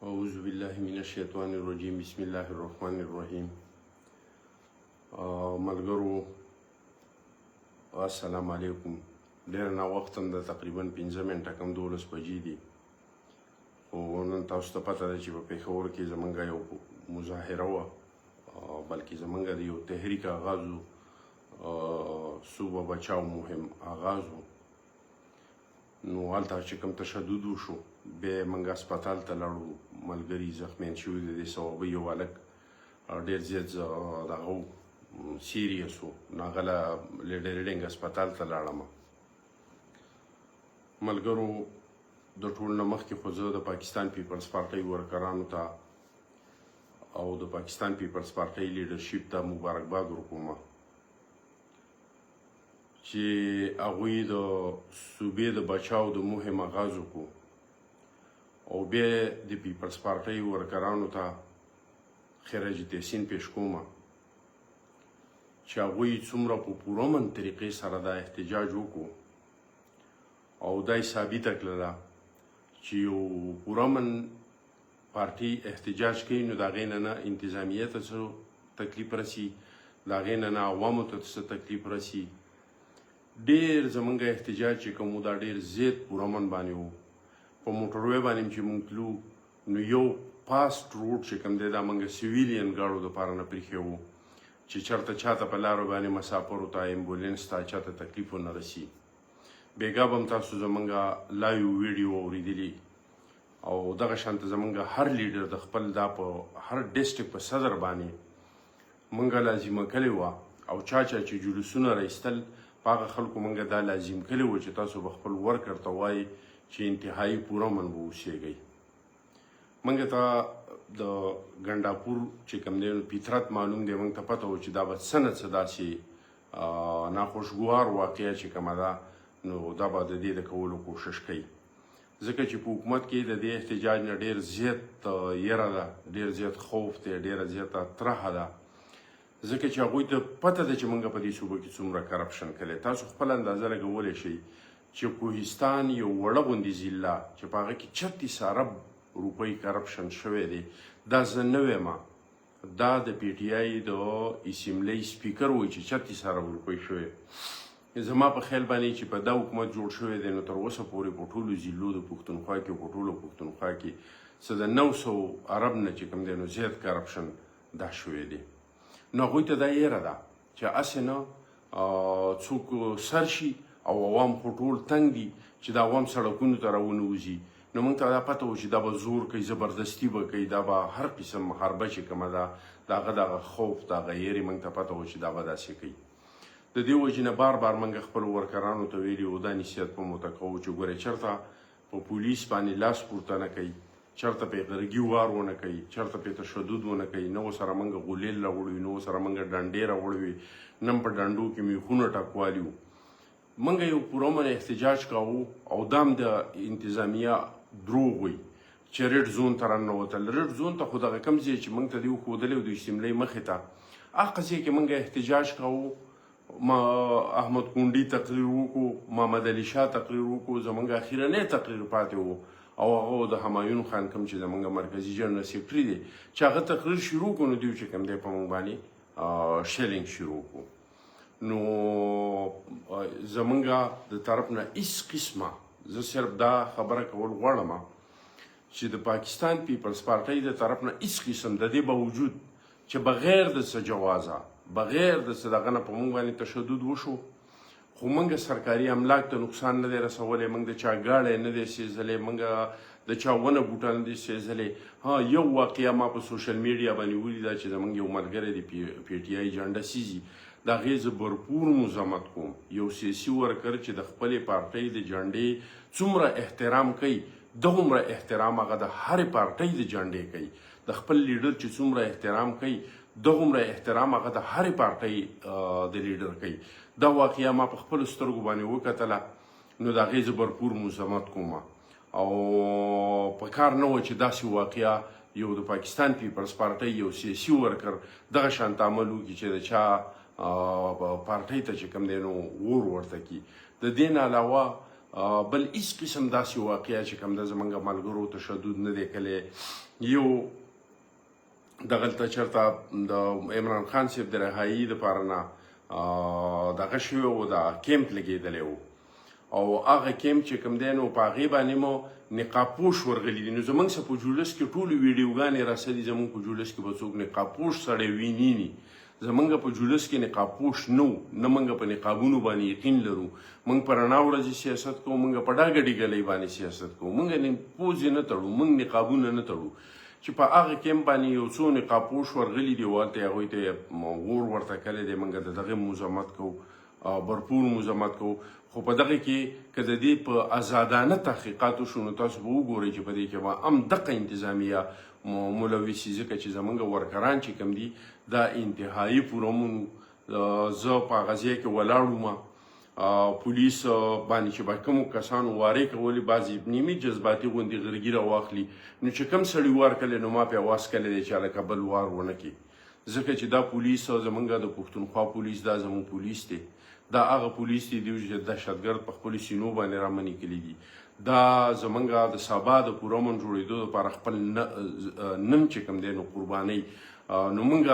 اعوذ بالله من الشیطان الرجیم بسم الله الرحمن الرحیم. ملګرو السلام علیکم. ډېر ناوخته ده، تقریبا 15 منټه کم 12 بجې دي، خو نن تاسو ته پته ده چې په پېښور کې زمونږ یو مظاهره وه، بلکې زمونږ د یو تحریک آغاز و، صوبه بچاو مهم آغاز و. نو هلته چې کوم تشدد وشو، بیا یې موږ هسپتال ته لاړو، ملګري زخمیان شوي د دې صوابۍ یو هلک ډېر زیات دغه و، سیریس و، نو هغه له لیډرډینګ هسپتال ته لاړم. ملګرو د ټول نه مخکې خو زه د پاکستان پیپلز پارټۍ ورکرانو ته او د پاکستان پیپلز پارټۍ لیډرشپ ته مبارکباد ورکوم چې هغوی د صوبې د بچاو د مهم آغاز وکړو، او بیا د پیپلز پارټۍ ورکرانو ته خراج تحسین پیش کوم چې هغوی څومره په پوره من طریقې سره دا احتجاج وکړو او دا یې ثابته کړله چې یو پوره من پارټي احتجاج کوي، نو د هغې نه انتظامیه ته څه تکلیف رسي، د هغې نه عوامو ته څه تکلیف رسي. ډېر زمونږ احتجاج چې کوم دا ډېر زیات پوره من باندې و. په موټروی باندې چې مونږ تلو نو یو پاسټ روډ چې کوم دی دا مونږ سیویلین ګاړو دپاره نه پرېښی وو چې چېرته چاته په لارو باندې مسافرو ته ایمبولینس ته چاته تکلیف ونه رسي. بېګا به هم تاسو زمونږ لایو ویډیو اورېدلي، او دغه شانته زمونږ هر لیډر د خپل دا په هر ډسټرک په صدر باندې مونږ لازمه کړې وه، او چا چې جلوسونه رایستل په هغه خلکو مونږ دا لازم کړی و چې تاسو به خپل ورکر ته وایي چې انتهایي پوره من به اوسېږئ. مونږ ته د ګنډاپور چې کوم دی فطرت معلوم دی، مونږ ته پته و چې دا به څه نه څه داسې ناخوشګوار واقعه چې کومه ده، نو دا به د دې د کولو کوشش کوي، ځکه چې په حکومت کې د دې احتجاج نه ډېر زیات یره ده، ډېر زیات خوف دی، ډېره زیاته طرحه ده، ځکه چې هغوی ته پته ده چې موږ په دې صوبه کې څومره کرپشن کړی. تاسو خپله اندازه لګولی شئ چې کوهستان یو وړه غوندې ضلع چې په هغه کې 36 ارب روپۍ کرپشن شوی دی، دا زه نه وایم، دا د پی ټي آی د اسمبلۍ سپیکر وایي چې 36 ارب روپۍ شوی. زما په خیال باندې چې په دا حکومت جوړ شوی دی، نو تر اوسه پورې په ټولو ضلعو د پښتونخوا کې په ټولو پښتونخوا کې څه د 900 ارب نه چې کوم دی نو زیات کرپشن دا شوی دی. نو هغوی ته دا یره ده چې هسې نه څوک سر شي، او عوام خو ټول تنګ دي چې د عوام سړکونو ته راونوځي. نو موږ ته دا پته و چې دا به زور کوي، زبردستي به کوي، دا به هر قسم محاربه چې کومه ده د هغه دغه خوف د هغه یېرې موږ ته پته و چې دا به داسې کوي. د دې وجې نه بار بار موږ خپلو ورکرانو ته ویلي و، دا نصیحت به مو ته کوو چې ګورئ چېرته په پولیس باندې لاس پورته نه کوي، چېرته پې غرګي وار ونه کوي، چېرته پې تشدد ونه کوي، نه ورسره موږ غولیل راوړوي، نه ورسره موږ ډنډې راوړوي، نن په ډنډو کې میخونه ټکوالي وو. موږ یو پوره من احتجاج کوو، او دا هم د انتظامیه دروغ وي چې ریډ زون ته راننوتل. ریډ زون ته خو دغه کوم ځای چې موږ ته دې وښودلی و د اسمبلۍ مخې ته، هغه ځای کې موږ احتجاج کوو. ما احمد کونډي تقریر وکړو، محمد علي شاه تقریر وکړو، زموږ اخرنی تقریر پاتې و، او هغه د همایون خان کوم چې زموږ مرکزي جنرال سیکرټري دی چې هغه تقریر شروع کړو، نو دوی چې کوم دی په موږ باندې شیلینګ شروع کړو. نو زمونږ د طرف نه هېڅ قسمه، زه صرف دا خبره کول غواړم چې د پاکستان پیپلز پارټۍ د طرف نه هېڅ قسم د دې باوجود چې بغیر د څه جوازه، بغیر د څه دغه نه په موږ باندې تشدد وشو، خو موږ سرکاري املاک ته نقصان نه دی رسولی، موږ د چا ګاډی نه دی سیزلی، موږ د چا ونه بوټه نه دی سیزلی. ها، یو واقعه ما په سوشل میډیا باندې ولیده چې زموږ یو ملګری د پی ټي آی جنډه سیزي، د هغې زه بھرپور مزاحمت کوم. یو سیاسي ورکر چې د خپلې پارټۍ د جنډې څومره احترام کوي، دغومره احترام هغه د هرې پارټۍ د جنډې کوي. د خپل لیډر چې څومره احترام کوي، دغومره احترام هغه د هرې پارټۍ د لیډر کوي. دا واقعه ما په خپلو سترګو باندې وکتله، نو د هغې زه بھرپور مزاحمت کوم، او په کار نه وه چې داسې واقعه یو د پاکستان پیپلز پارټۍ یو سیاسي ورکر دغه شانته عمل وکړي چې د چا پارټۍ ته چې کوم دی نو اور ورته کړي. د دې نه علاوه بل هیڅ قسم داسې واقعه چې کوم ده زمونږ ملګرو تشدد نه دی کلی. یو دغلته چېرته د عمران خان صاحب د رهایي دپاره نه دغه شوی و، د کیمپ لګېدلی و، او هغه کیمپ چې کوم دی نو په هغې باندې مو نقابپوش ورغلي دي. نو زموږ څه په جولس کې ټولې ویډیوګانې راسدي، زموږ په جولس کې به څوک نقابپوش سړی ویني. زمونږ په جولس کې نقابپوش نه و، نه موږ په نقابونو باندې یقین لرو. موږ په رڼا ورځې سیاست کوو، موږ په ډاګه ډیګلۍ باندې سیاست کوو، موږ پوزې نه تړو، موږ نقابونه نه تړو. چې په هغه کیمپ باندې یو څو نقابپوش ورغلي دي، هلته یې هغوی ته غور ورته کلی دی. موږ د دغه مزاحمت کوو، برپور مزاحمت کوو. خو په دغه کې که د دې په ازادانه تحقیقات وشو نو تاسو به وګورئ چې په دې کې به هم دقه انتظامیه ملوث شي، ځکه چې زموږ ورکران چې کوم دي دا انتهایي پرامون. زه په هغه ځای کې ولاړ وم، پولیس باندې چې به کومو کسانو وارې کولې، بعضې نیمې جذباتي غوندې غرګي راواخلي، نو چې کوم سړي وار کلی نو ما پې اواز کلی دی چې هلکه بل وار ونه کړي، ځکه چې دا پولیس زموږ د پښتونخوا پولیس دا زموږ پولیس دی. دا هغه پولیس دی چې دهشتګرد په خپلو سینو باندې رامنې کړي دي. دا زموږ د سبا د پوره امن جوړېدو لپاره خپل نن چې کوم دی نو قربانۍ. نو موږ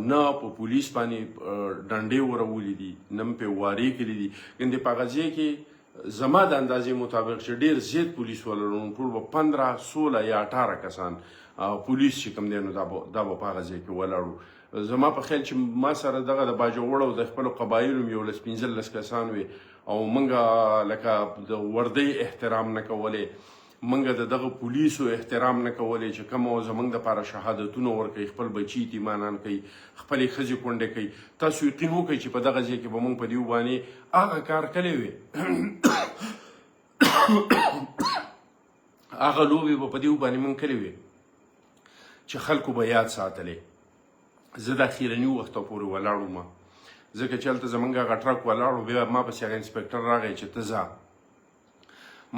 نه په پولیس باندې ډنډې ورولې دي، نه پې وارې کړي دي. ګندې په هغه ځای کې زما د اندازې مطابق چې ډېر زیات پولیس ولرو، ټول به 15 16 یا 18 کسان پولیس چې کوم دی نو دا به په هغه ځای کې ولاړو. زما په خیال چې ما سره دغه د باجوړو د خپلو قبایلو م 11-15 کسان وي، او موږ لکه د وردۍ احترام نه کولی، موږ د دغه پولیسو احترام نه کولی چې کوم زموږ دپاره شهادتونه ورکوي، خپل بچي یتیمانان کوي، خپلې ښځې کونډې کوي. تاسو یقین وکړئ چې په دغه ځای کې به موږ په دې باندې هغه کار کلی وي، هغه لوبې به په دې باندې موږ کلی وي چې خلکو به یاد ساتلی. زه د اخیرني وخته پورې ولاړ وم، ځکه چې هلته زموږ هغه ټرک ولاړ و، بیا ما پسې هغه انسپکټر راغی چې ته ځه.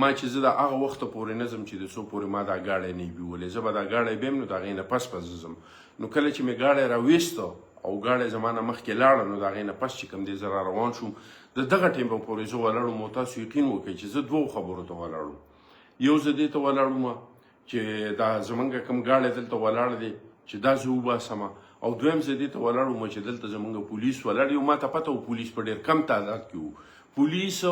ما چې زه د هغه وخته پورې نه ځم چې د څو پورې ما دا ګاډی نه وي بیولې. زه به دا ګاډی بیم نو د هغې نه پس ځم. نو کله چې مې ګاډی راویسته او ګاډی زما نه مخکې لاړه، نو د هغې نه پس چې کوم دی زه را روان شوم. د دغه ټیم پورې زه ولاړ وم، او تاسو یقین وکړئ چې زه 2 خبرو ته ولاړ وم. یو زه دې ته ولاړ وم چې دا زموږ کوم ګاډی دلته ولاړ دی چې دا زه وباسمه، او دویم زه دې ته ولاړ وم چې دلته زموږ پولیس ولاړ دي. ما ته پته و پولیس په ډېر کم تعداد کې و. پولیس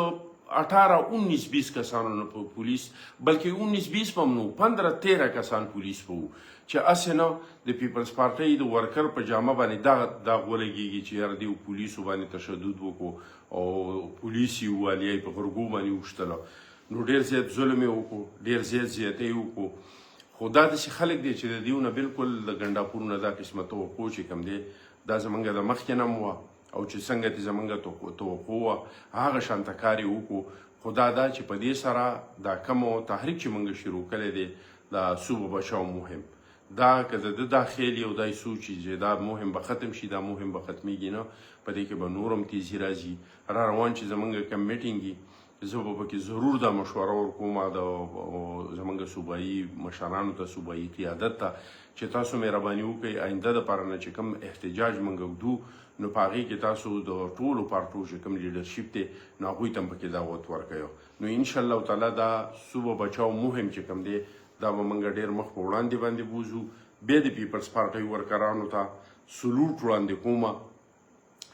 18-19-20 کسانو نه پولیس، بلکې 19-20 هم نه، 15-13 کسان پولیس به وو چې هسې نه د پیپلز پارټۍ د ورکر په جامه باندې داغ ولګېږي چې یاره دې پولیسو باندې تشدد وکړو او پولیس یې ووالیا یې په غرګو باندې وشتله. نو ډېر زیات ظلم یې وکړو، ډېر زیات زیاتی یې وکړو. خو دا داسې خلک دی چې د دیو نه بلکل د ګنډاپور نه دا قسمه توقع چې کوم دی دا زموږ د مخکې نه هم وه، او چې څنګه دې زموږ توقع وه هغه شانته کار یې وکړو. خو دا چې په دې سره دا کوم تحریک چې موږ شروع کړی دی دا صوبه بچاو مهم، دا که د ده دا خیال او دا سوچ چې دا مهم به ختم شي، دا مهم به ختمیږي نه. په دې کې به نور هم تیزي راځي. را روان چې زموږ کوم میټینګ وي زه به پکې ضرور دا مشوره ورکوم د زموږ صوبایي مشرانو ته، صوبایي قیادت ته، چې تاسو مهرباني وکړئ آینده دپاره نه چې کوم احتجاج موږ وکړو نو په هغې کې تاسو د ټولو پارټو چې کوم لیډرشپ دی نو هغوی ته هم پکې دعوت ورکوئ. نو انشاءالله تعالی دا صوبه بچاو مهم چې کوم دی دا به موږ ډېر مخ په وړاندې باندې بوځو. بیا د پیپلز پارټۍ ورکرانو ته سلوټ وړاندې کومه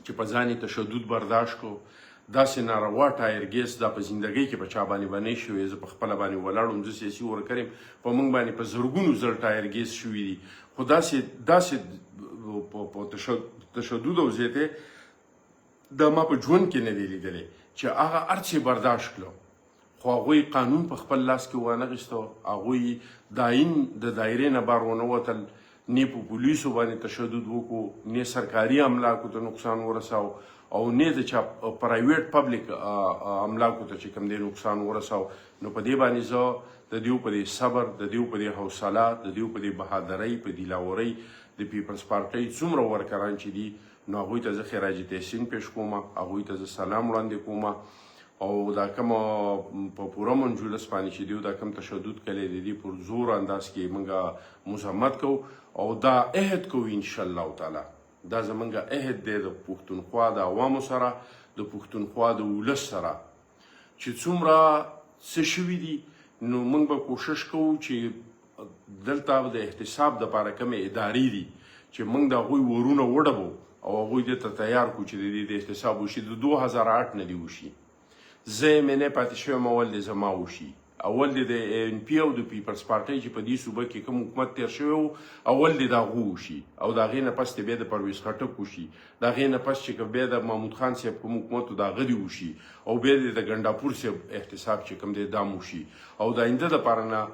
چې په ځان یې تشدد برداشت کړو. داسې ناروا ټایر ګیس دا په زندګۍ کې په چا باندې به نه شوی. زه په خپله باندې ولاړ وم، زه سیاسي ورکر یم، په موږ باندې په زرګونو زر ټایر ګیس شوي دي. خو داسې په تشدد او زیاتۍ دا ما په ژوند کې نه دی لیدلی چې هغه هر څه برداشت کړو. خو هغوی قانون په خپل لاس کې وانغېسته، هغوی د آیین د دایرې نه بار ونه وتل، نه په پولیسو باندې تشدد وکړو، نه سرکاري املاکو ته نقصان ورساو، او نه د چا پرایویټ پبلک املاکو ته چې کوم دی نقصان ورساو. نو په دې باندې زه د دیو په دې صبر، د دیو په دې حوصله، د دیو په دې بهادرۍ، په دلاورۍ د پیپلز پارټۍ څومره ورکران چې دي نو هغوی ته زه خراج تحسین پیش کوم، هغوی ته زه سلام وړاندې کوم. او دا کوم په پوره منجولس باندې چې دیو دا کوم تشدد کلی دی دې پر زور انداز کې موږ مزاحمت کوو او دا عهد کوو انشاءالله تعالی. دا زمونږ عهد دی د پښتونخوا د عوامو سره، د پښتونخوا د ولس سره، چې څومره څه شوي دي نو موږ به کوشش کوو چې دلته د احتساب دپاره کومې ادارې دي چې موږ د هغوی ورونه وډبو او هغوی دې ته تیار کړو چې د دې د احتساب وشي. د 2008 نه دې وشي. زه یې مې نه پاتې شوی یم، اول دې زما وشي. اول دې د NP او د پیپلز پارټۍ چې په دې صوبه کې کوم حکومت تیر شوی و اول دې د هغو وشي او د هغې نه پس دې بیا د پرویز خټک وشي. د هغې نه پس چې بیا د محمود خان صاحب کوم حکومت و د هغه دې وشي او بیا دې د ګنډاپور صاحب احتساب چې کوم دی دام وشي. او د آینده دپاره نه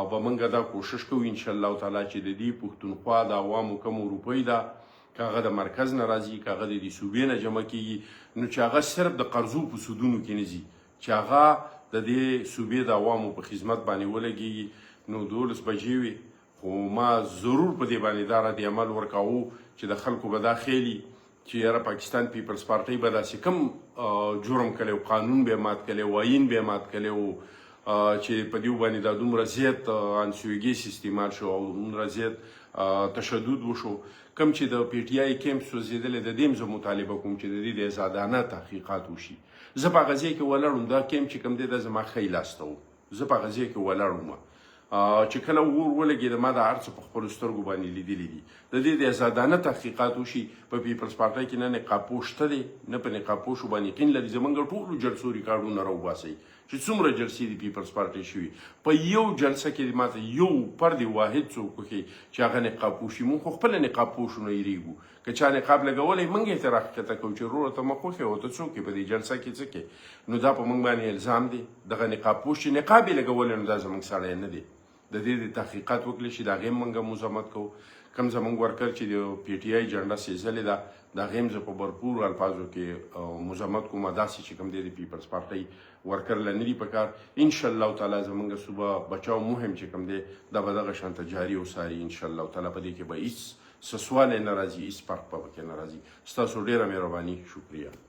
به موږ دا کوشش کوو انشاءالله تعالی چې د دې پښتونخوا د عوامو کومو روپۍ ده که هغه د مرکز نه راځي که هغه د دې صوبې نه جمع کېږي نو چې هغه صرف د قرضو په سودونو کې نه ځي، چې هغه د دې صوبې د عوامو په خدمت باندې ولګېږي. نو 12 بجې وي خو ما ضرور په دې باندې دا رد عمل ورکاوه چې د خلکو به دا خیلي چې یاره پاکستان پیپلز پارټۍ به داسې کم جرم کلی و، قانون به یې مات کلی و، آیین به یې مات کلی و چې په دې باندې دا دومره زیات انسویګي استعمال شو او دومره زیات تشدد وشو. کم چې د پی ټی آی کیمپ سوځېدلی د دې زه مطالبه کوم چې د دې د ازادانه تحقیقات وشي. زه په هغه ځای کې ولاړ وم، دا کیمپ چې کوم دی دا زما ښی لاس ته و، زه په هغه ځای کې ولاړ وم چې کله اور ولګېده ما دا هر څه په خپلو سترګو باندې لیدلي دي. د دې د ازادانه تحقیقات وشي. په پیپلز پارټۍ کې نه نقابپوش شته دی نه په نقابپوشو باندې یقین لري. زموږ ټولو جلسو ریکارډونه راوباسئ چې څومره جلسې د پیپلز پارټۍ شوي. په یو جلسه کې ماته یو فرد واحد څوک وښي چې هغه نقابپوش وي. موږ خو خپله نقابپوشو نه یېرېږو. که چا نقاب لګولی موږ یې ترې راښکته کوو چې وروره ته مه خوښې او ته څوک یې په دې جلسه کې څه کې. نو دا په موږ باندې الزام دی. دغه نقابپوش چې نقاب یې لګولی نو دا زموږ سړی نه دی. د دې د تحقیقات وکړي شي، د هغې هم موږ مزاحمت کوو. کم زموږ ورکر چې د پی ټی آی جنډه سېځلې ده د هغې هم زه په بھرپور الفاظو کې مزاحمت کوم. داسې چې کوم دی د پیپلز پارټۍ ورکر له نه دي په کار. انشاءالله تعالی زموږ صوبه بچاو مهم چې کوم دی دا به دغه شانته جاري وساري انشاءالله تعالی. په دې کې به هېڅ څه سوالی نه راځي، هېڅ فرق به پکې نه راځي. ستاسو ډېره مهرباني، شکریه.